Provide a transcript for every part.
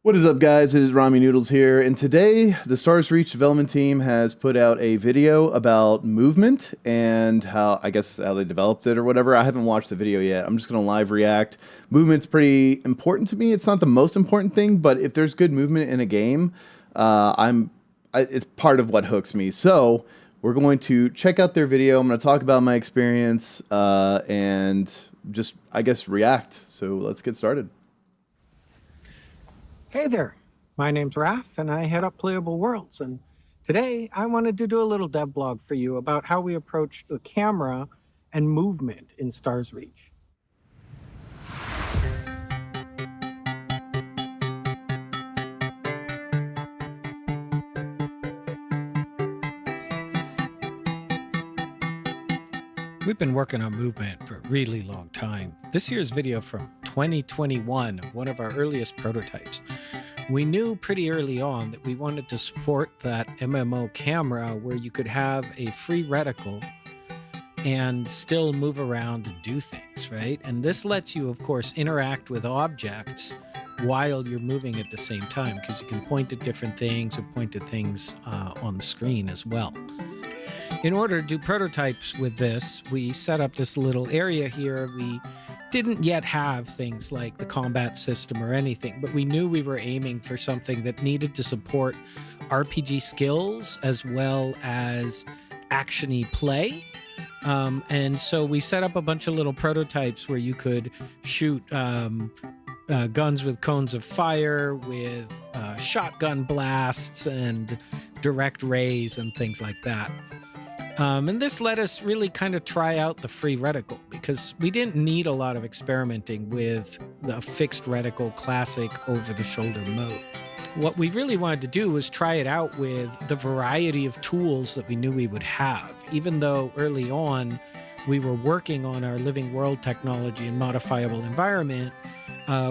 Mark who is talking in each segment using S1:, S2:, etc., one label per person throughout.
S1: What is up, guys? It is Rami Noodles here, and today the Stars Reach development team has put out a video about movement and how they developed it or whatever. I haven't watched the video yet. I'm just going to live react. Movement's pretty important to me. It's not the most important thing, but if there's good movement in a game, it's part of what hooks me. So we're going to check out their video. I'm going to talk about my experience and just, react. So let's get started.
S2: Hey there, my name's Raph and I head up Playable Worlds, and today I wanted to do a little dev blog for you about how we approach the camera and movement in Stars Reach. We've been working on movement for a really long time. This year's video from 2021, one of our earliest prototypes. We knew pretty early on that we wanted to support that MMO camera where you could have a free reticle and still move around and do things, right? And this lets you, of course, interact with objects while you're moving at the same time, because you can point at different things or point at things on the screen as well. In order to do prototypes with this, we set up this little area here. We didn't yet have things like the combat system or anything, but we knew we were aiming for something that needed to support RPG skills as well as action-y play. And so we set up a bunch of little prototypes where you could shoot guns with cones of fire, with shotgun blasts and direct rays and things like that. And this let us really kind of try out the free reticle, because we didn't need a lot of experimenting with the fixed reticle classic over-the-shoulder mode. What we really wanted to do was try it out with the variety of tools that we knew we would have. Even though early on we were working on our living world technology and modifiable environment,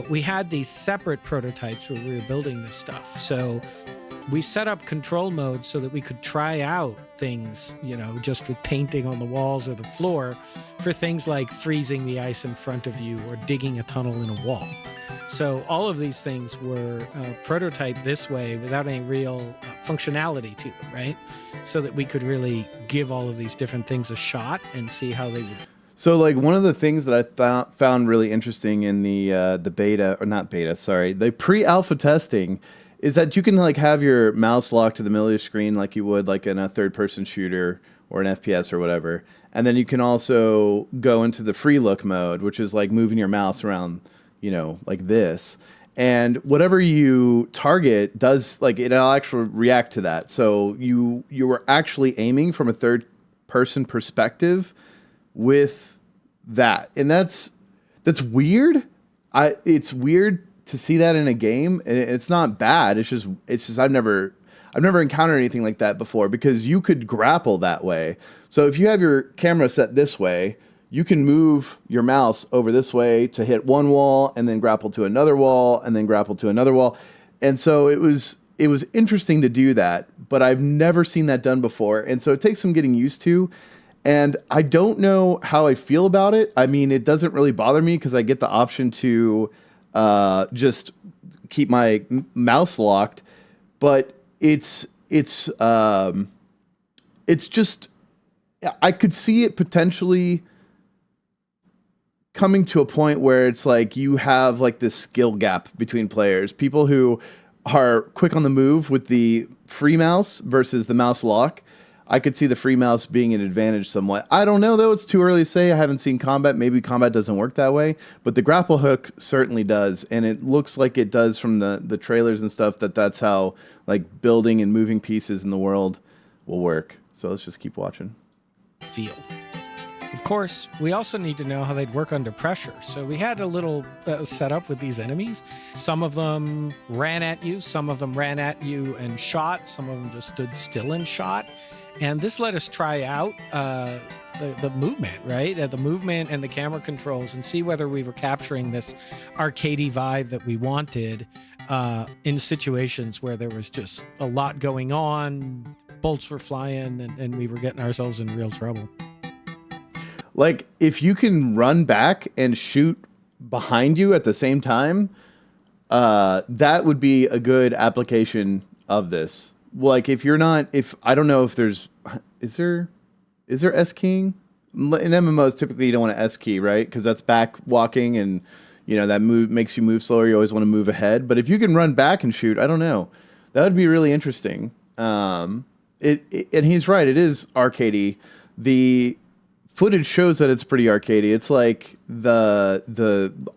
S2: we had these separate prototypes where we were building this stuff. So we set up control mode so that we could try out things, just with painting on the walls or the floor, for things like freezing the ice in front of you or digging a tunnel in a wall. So all of these things were prototyped this way without any real functionality to them, right? So that we could really give all of these different things a shot and see how they would.
S1: So, one of the things that I found really interesting in the beta, or not beta, sorry, the pre-alpha testing, is that you can have your mouse locked to the middle of your screen like you would in a third-person shooter or an FPS or whatever. And then you can also go into the free look mode, which is moving your mouse around, like this. And whatever you target does, it'll actually react to that. So you were actually aiming from a third-person perspective with that. And that's weird. It's weird to see that in a game. It's not bad. It's just I've never encountered anything like that before, because you could grapple that way. So if you have your camera set this way, you can move your mouse over this way to hit one wall and then grapple to another wall and then grapple to another wall. And so it was interesting to do that, but I've never seen that done before. And so it takes some getting used to. And I don't know how I feel about it. I mean, it doesn't really bother me because I get the option to just keep my mouse locked, but it's just, I could see it potentially coming to a point where it's you have this skill gap between players, people who are quick on the move with the free mouse versus the mouse lock. I could see the free mouse being an advantage somewhat. I don't know, though. It's too early to say. I haven't seen combat. Maybe combat doesn't work that way. But the grapple hook certainly does. And it looks like it does from the trailers and stuff, that's how building and moving pieces in the world will work. So let's just keep watching.
S2: Feel. Of course, we also need to know how they'd work under pressure. So we had a little setup with these enemies. Some of them ran at you. Some of them ran at you and shot. Some of them just stood still and shot. And this let us try out the movement, right? The movement and the camera controls, and see whether we were capturing this arcadey vibe that we wanted in situations where there was just a lot going on, bolts were flying, and we were getting ourselves in real trouble.
S1: If you can run back and shoot behind you at the same time, That would be a good application of this. Like if you're not, if I don't know if there's, is there S keying? In MMOs, typically you don't want to S key, right? Because that's back walking, and that move makes you move slower. You always want to move ahead. But if you can run back and shoot, I don't know, that would be really interesting. And he's right. It is arcadey. The footage shows that it's pretty arcadey. It's like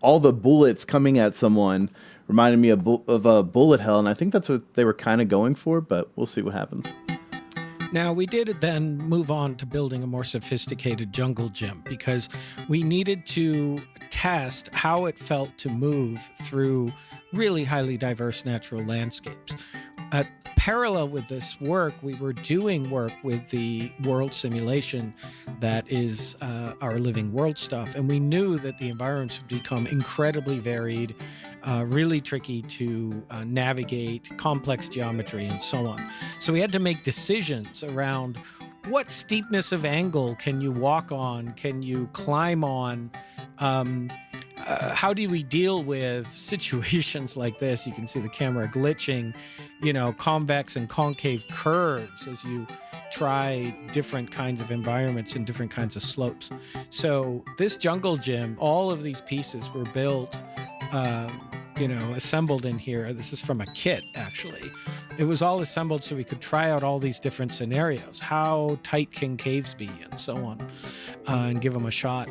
S1: all the bullets coming at someone reminded me of a bullet hell, and I think that's what they were kind of going for. But we'll see what happens.
S2: Now, we did then move on to building a more sophisticated jungle gym because we needed to test how it felt to move through really highly diverse natural landscapes. Parallel with this work, we were doing work with the world simulation that is our living world stuff, and we knew that the environments would become incredibly varied, really tricky to navigate, complex geometry, and so on. So we had to make decisions around what steepness of angle can you walk on, can you climb on, how do we deal with situations like this? You can see the camera glitching, convex and concave curves as you try different kinds of environments and different kinds of slopes. So this jungle gym, all of these pieces were built, assembled in here. This is from a kit, actually. It was all assembled so we could try out all these different scenarios. How tight can caves be, and so on, and give them a shot.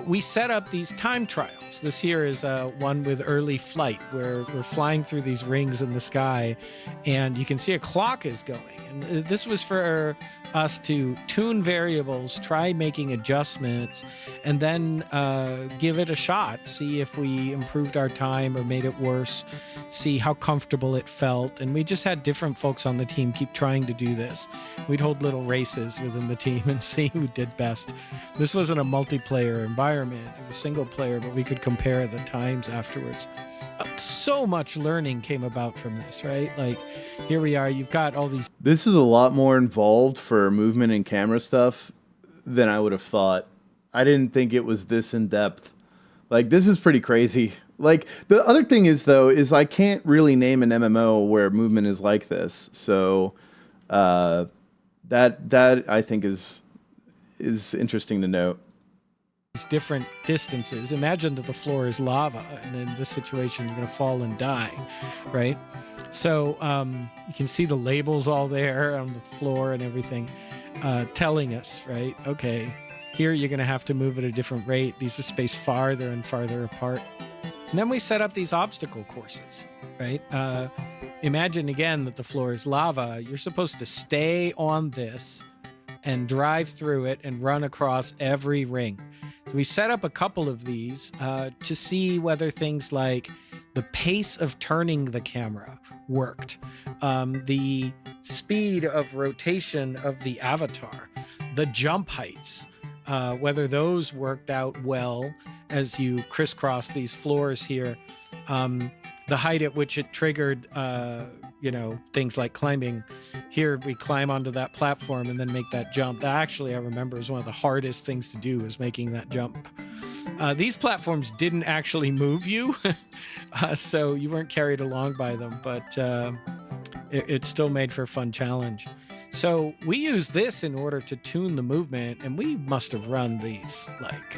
S2: We set up these time trials. This here is one with early flight, where we're flying through these rings in the sky, and you can see a clock is going. And this was for us to tune variables, try making adjustments, and then give it a shot, see if we improved our time or made it worse, see how comfortable it felt. And we just had different folks on the team keep trying to do this. We'd hold little races within the team and see who did best. This wasn't a multiplayer environment, it was single player, but we could compare the times afterwards. So much learning came about from this, right? Like, here we are, you've got all these.
S1: This is a lot more involved for movement and camera stuff than I would have thought. I didn't think it was this in depth. Like, this is pretty crazy. Like, the other thing is, though, is I can't really name an MMO where movement is like this. So that I think is interesting to note.
S2: These different distances. Imagine that the floor is lava, and in this situation you're going to fall and die, right? So you can see the labels all there on the floor and everything, telling us, right, okay, here you're going to have to move at a different rate. These are spaced farther and farther apart. And then we set up these obstacle courses, right? Imagine again that the floor is lava. You're supposed to stay on this and drive through it and run across every ring. So we set up a couple of these to see whether things like the pace of turning the camera worked, the speed of rotation of the avatar, the jump heights, whether those worked out well as you crisscross these floors here, the height at which it triggered things like climbing. Here we climb onto that platform and then make that jump. That actually, I remember, is one of the hardest things to do, is making that jump. These platforms didn't actually move you, so you weren't carried along by them, but it still made for a fun challenge. So we used this in order to tune the movement, and we must have run these like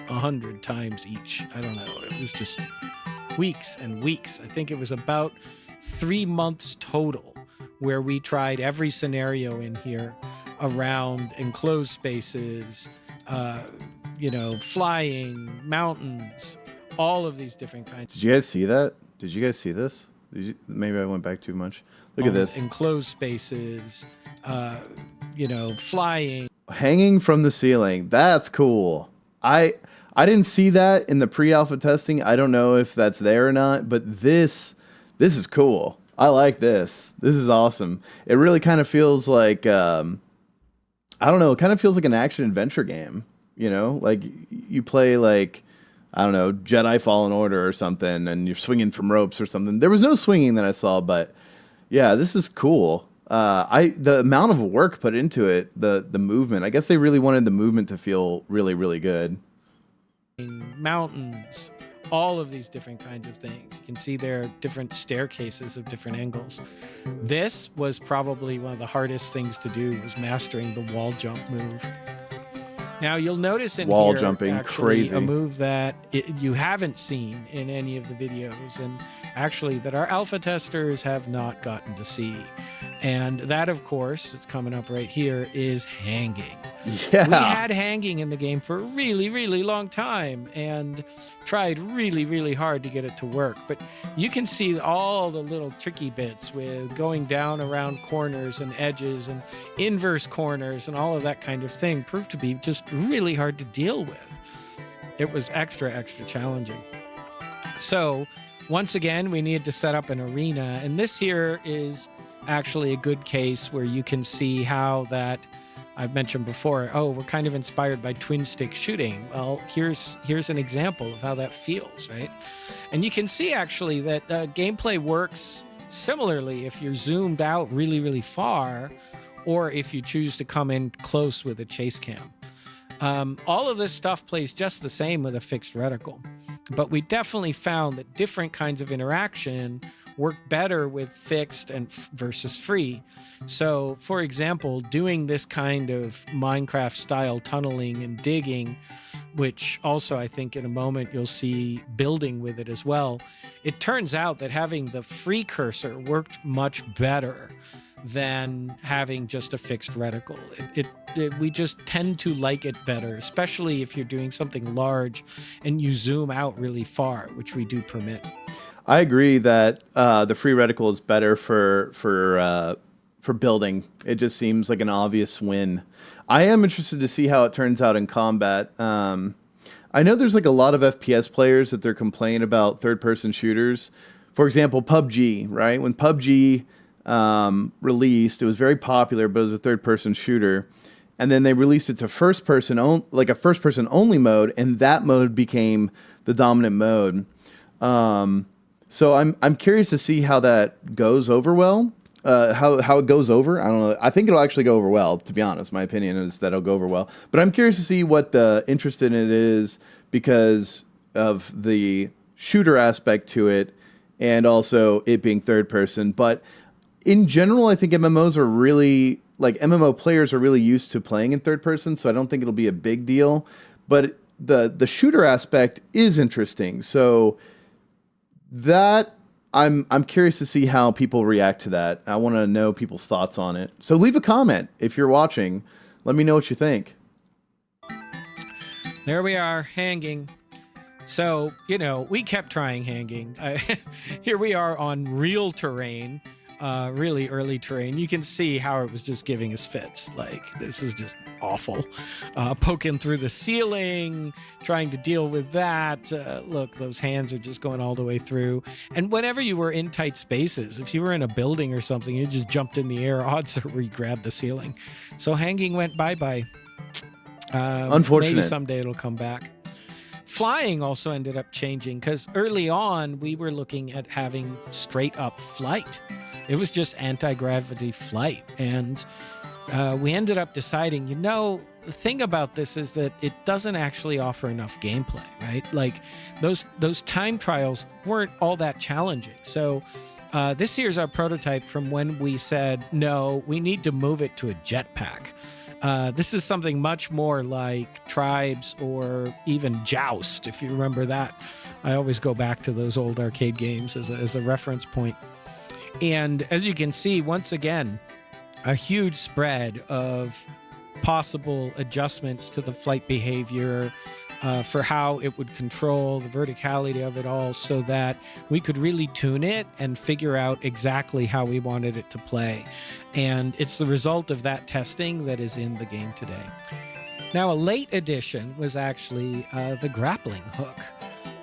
S2: 100 times each. I don't know. It was just weeks and weeks. I think it was about 3 months total where we tried every scenario in here around enclosed spaces, flying, mountains, all of these different kinds.
S1: Did you guys see that? Did you guys see this? Maybe I went back too much. Look at this.
S2: Enclosed spaces, flying.
S1: Hanging from the ceiling. That's cool. I didn't see that in the pre-alpha testing. I don't know if that's there or not, but this is cool. I like this. This is awesome. It really kind of feels like, I don't know, it kind of feels like an action adventure game, like you play like, I don't know, Jedi Fallen Order or something, and you're swinging from ropes or something. There was no swinging that I saw, but yeah, this is cool. The amount of work put into it, the movement, I guess they really wanted the movement to feel really, really good.
S2: Mountains, all of these different kinds of things. You can see there are different staircases of different angles. This was probably one of the hardest things to do, was mastering the wall jump move. Now you'll notice in
S1: Wall
S2: here
S1: jumping,
S2: actually
S1: crazy.
S2: a move that you haven't seen in any of the videos, and actually that our alpha testers have not gotten to see. And that, of course, it's coming up right here, is hanging.
S1: Yeah.
S2: We had hanging in the game for a really, really long time and tried really, really hard to get it to work. But you can see all the little tricky bits with going down around corners and edges and inverse corners and all of that kind of thing proved to be just really hard to deal with. It was extra challenging. So once again, we needed to set up an arena. And this here is actually a good case where you can see how that I've mentioned before, oh, we're kind of inspired by twin stick shooting. Well, here's an example of how that feels, right? And you can see actually that gameplay works similarly if you're zoomed out really, really far, or if you choose to come in close with a chase cam. All of this stuff plays just the same with a fixed reticle, but we definitely found that different kinds of interaction work better with fixed and versus free. So, for example, doing this kind of Minecraft style tunneling and digging, which also I think in a moment you'll see building with it as well, it turns out that having the free cursor worked much better than having just a fixed reticle. We just tend to like it better, especially if you're doing something large and you zoom out really far, which we do permit.
S1: I agree that the free reticle is better for building. It just seems like an obvious win. I am interested to see how it turns out in combat. I know there's like a lot of FPS players that they're complaining about third-person shooters. For example, PUBG, right? When PUBG released, it was very popular, but it was a third-person shooter. And then they released it to like a first-person only mode, and that mode became the dominant mode. So I'm curious to see how that goes over well. How it goes over. I don't know. I think it'll actually go over well, to be honest. My opinion is that it'll go over well. But I'm curious to see what the interest in it is because of the shooter aspect to it and also it being third person. But in general, I think MMO players are really used to playing in third person, so I don't think it'll be a big deal. But the shooter aspect is interesting. So that I'm curious to see how people react to that. I want to know people's thoughts on it. So leave a comment if you're watching. Let me know what you think.
S2: There we are, hanging. So, we kept trying hanging. Here we are on real terrain, really early terrain. You can see how it was just giving us fits. Like, this is just awful. Poking through the ceiling, trying to deal with that. Look, those hands are just going all the way through. And whenever you were in tight spaces, if you were in a building or something, you just jumped in the air, odds are you grabbed the ceiling. So hanging went bye-bye.
S1: Unfortunate.
S2: Maybe someday it'll come back. Flying also ended up changing because early on we were looking at having straight up flight. It was just anti-gravity flight. And we ended up deciding, the thing about this is that it doesn't actually offer enough gameplay, right? Like those time trials weren't all that challenging. So this here's our prototype from when we said, no, we need to move it to a jetpack. This is something much more like Tribes or even Joust, if you remember that. I always go back to those old arcade games as a reference point. And as you can see, once again, a huge spread of possible adjustments to the flight behavior for how it would control the verticality of it all so that we could really tune it and figure out exactly how we wanted it to play. And it's the result of that testing that is in the game today. Now, a late addition was actually the grappling hook.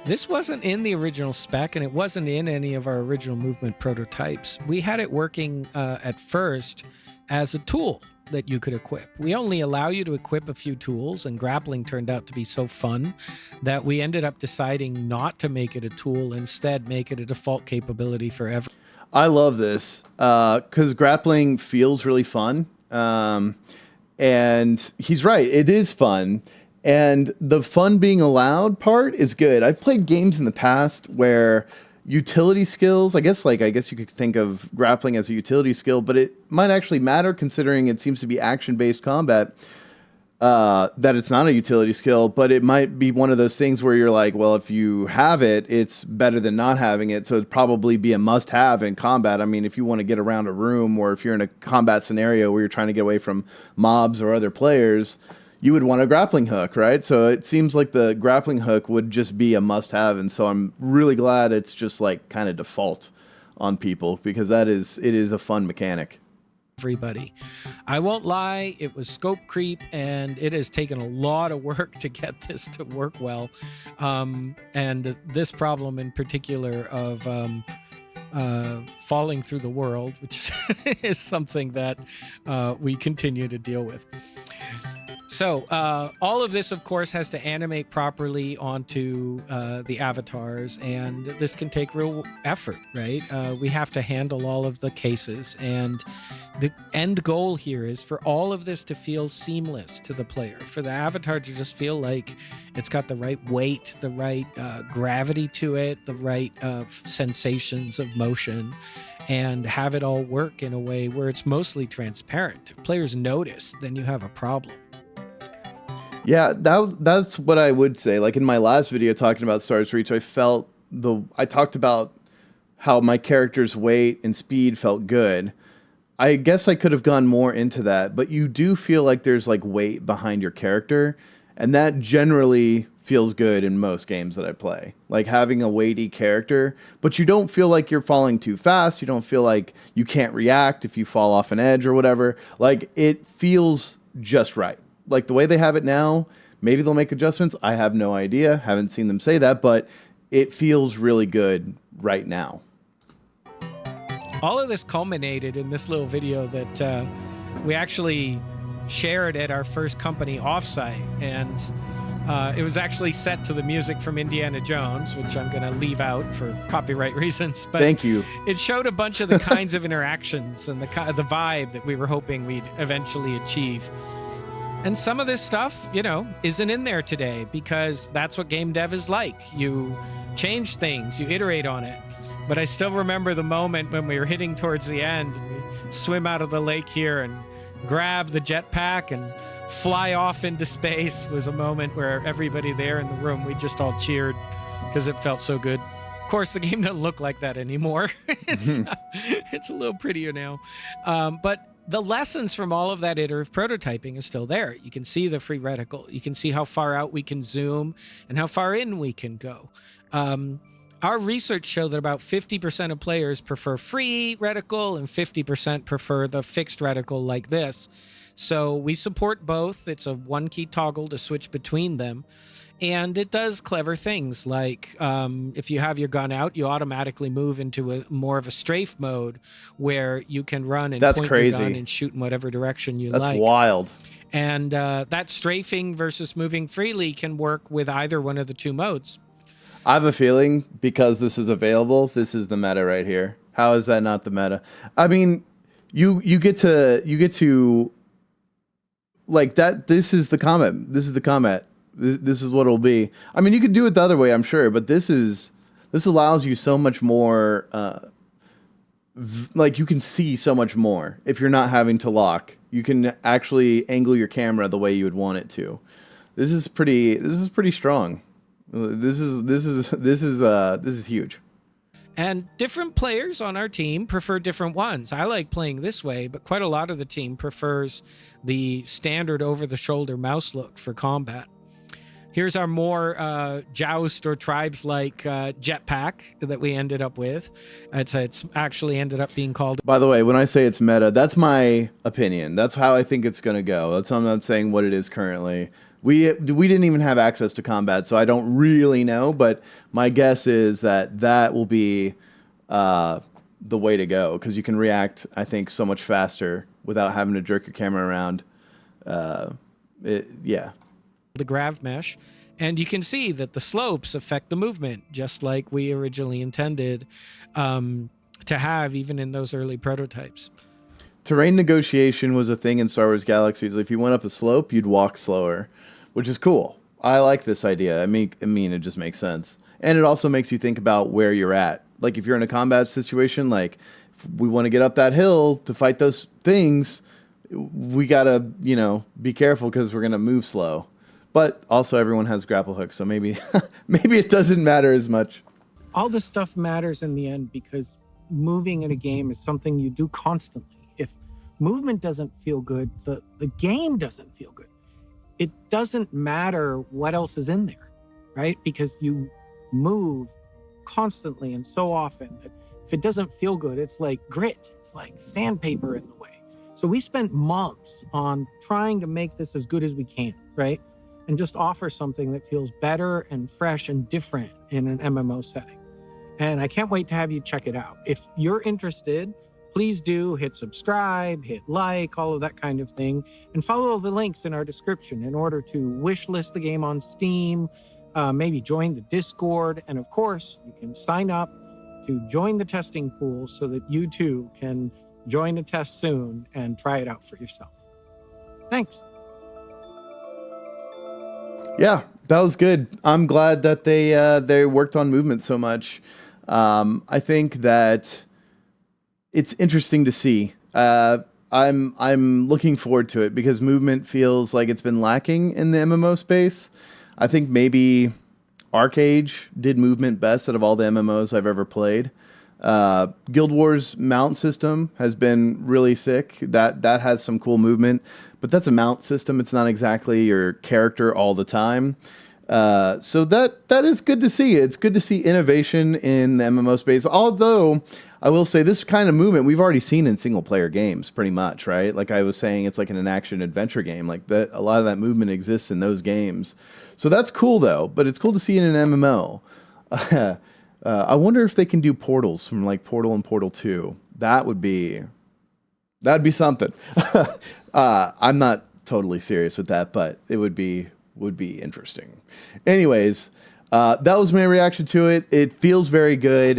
S2: This wasn't in the original spec, and it wasn't in any of our original movement prototypes. We had it working at first as a tool that you could equip. We only allow you to equip a few tools, and grappling turned out to be so fun that we ended up deciding not to make it a tool, instead make it a default capability forever.
S1: I love this because grappling feels really fun. And he's right. It is fun. And the fun being allowed part is good. I've played games in the past where utility skills, I guess you could think of grappling as a utility skill, but it might actually matter considering it seems to be action-based combat. That it's not a utility skill, but it might be one of those things where you're like, well, if you have it, it's better than not having it. So it'd probably be a must-have in combat. I mean, if you want to get around a room or if you're in a combat scenario where you're trying to get away from mobs or other players, you would want a grappling hook, right? So it seems like the grappling hook would just be a must-have. And so I'm really glad it's just like kind of default on people because it is a fun mechanic.
S2: Everybody. I won't lie, it was scope creep and it has taken a lot of work to get this to work well. And this problem in particular of falling through the world, which is something that we continue to deal with. So all of this, of course, has to animate properly onto the avatars, and this can take real effort, right? We have to handle all of the cases, and the end goal here is for all of this to feel seamless to the player, for the avatar to just feel like it's got the right weight, the right gravity to it, the right sensations of motion, and have it all work in a way where it's mostly transparent. If players notice, then you have a problem.
S1: Yeah, that's what I would say. Like in my last video talking about Stars Reach, I talked about how my character's weight and speed felt good. I guess I could have gone more into that, but you do feel like there's like weight behind your character, and that generally feels good in most games that I play. Like having a weighty character, but you don't feel like you're falling too fast. You don't feel like you can't react if you fall off an edge or whatever. Like it feels just right. Like the way they have it now, maybe they'll make adjustments. I have no idea. Haven't seen them say that, but it feels really good right now.
S2: All of this culminated in this little video that we actually shared at our first company offsite. And it was actually set to the music from Indiana Jones, which I'm going to leave out for copyright reasons. But
S1: thank you.
S2: It showed a bunch of the kinds of interactions and the vibe that we were hoping we'd eventually achieve. And some of this stuff, isn't in there today because that's what game dev is like. You change things, you iterate on it. But I still remember the moment when we were hitting towards the end and we swim out of the lake here and grab the jetpack and fly off into space was a moment where everybody there in the room, we just all cheered because it felt so good. Of course, the game doesn't look like that anymore. It's a little prettier now. But the lessons from all of that iterative prototyping is still there. You can see the free reticle. You can see how far out we can zoom and how far in we can go. Our research showed that about 50% of players prefer free reticle and 50% prefer the fixed reticle like this. So we support both. It's a one-key toggle to switch between them. And it does clever things like if you have your gun out, you automatically move into more of a strafe mode where you can run and point your gun and shoot in whatever direction you like.
S1: That's wild.
S2: And that strafing versus moving freely can work with either one of the two modes.
S1: I have a feeling because this is available, this is the meta right here. How is that not the meta? I mean, you get to like that. This is the combat. This is the combat. This is what it'll be. I mean, you could do it the other way, I'm sure, but this allows you so much more. Like you can see so much more if you're not having to lock. You can actually angle your camera the way you would want it to. This is pretty strong. This is huge.
S2: And different players on our team prefer different ones. I like playing this way, but quite a lot of the team prefers the standard over-the-shoulder mouse look for combat. Here's our more Joust or Tribes-like jetpack that we ended up with. It's actually ended up being called...
S1: By the way, when I say it's meta, that's my opinion. That's how I think it's going to go. I'm not saying what it is currently. We didn't even have access to combat, so I don't really know, but my guess is that will be the way to go, because you can react, I think, so much faster without having to jerk your camera around. Yeah.
S2: The grav mesh, and you can see that the slopes affect the movement, just like we originally intended to have even in those early prototypes.
S1: Terrain negotiation was a thing in Star Wars Galaxies. If you went up a slope, you'd walk slower. which is cool. I like this idea. I mean, it just makes sense. And it also makes you think about where you're at. Like if you're in a combat situation, like if we want to get up that hill to fight those things, we gotta, be careful because we're gonna move slow. But also everyone has grapple hooks, so maybe maybe it doesn't matter as much.
S2: All this stuff matters in the end because moving in a game is something you do constantly. If movement doesn't feel good, the game doesn't feel good. It doesn't matter what else is in there, right? Because you move constantly and so often that if it doesn't feel good, it's like grit. It's like sandpaper in the way. So we spent months on trying to make this as good as we can, right? And just offer something that feels better and fresh and different in an MMO setting. And I can't wait to have you check it out. If you're interested, please do hit subscribe, hit like, all of that kind of thing, and follow the links in our description in order to wish list the game on Steam, maybe join the Discord, and of course, you can sign up to join the testing pool so that you too can join a test soon and try it out for yourself. Thanks.
S1: Yeah, that was good. I'm glad that they worked on movement so much. I think that it's interesting to see. I'm looking forward to it because movement feels like it's been lacking in the MMO space. I think maybe Arcade did movement best out of all the MMOs I've ever played. Guild Wars mount system has been really sick. That has some cool movement, but that's a mount system. It's not exactly your character all the time. So that is good to see. It's good to see innovation in the MMO space. Although I will say this kind of movement we've already seen in single player games pretty much, right? Like I was saying, it's like in an action adventure game. Like that, a lot of that movement exists in those games. So that's cool though, but it's cool to see it in an MMO. I wonder if they can do portals from like Portal and Portal 2. That'd be something. I'm not totally serious with that, but it would be interesting. Anyways, that was my reaction to it. It feels very good.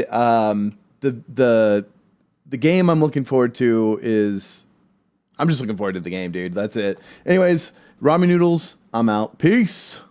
S1: The game I'm looking forward to is I'm just looking forward to the game, dude. That's it. Anyways, ramen noodles. I'm out. Peace.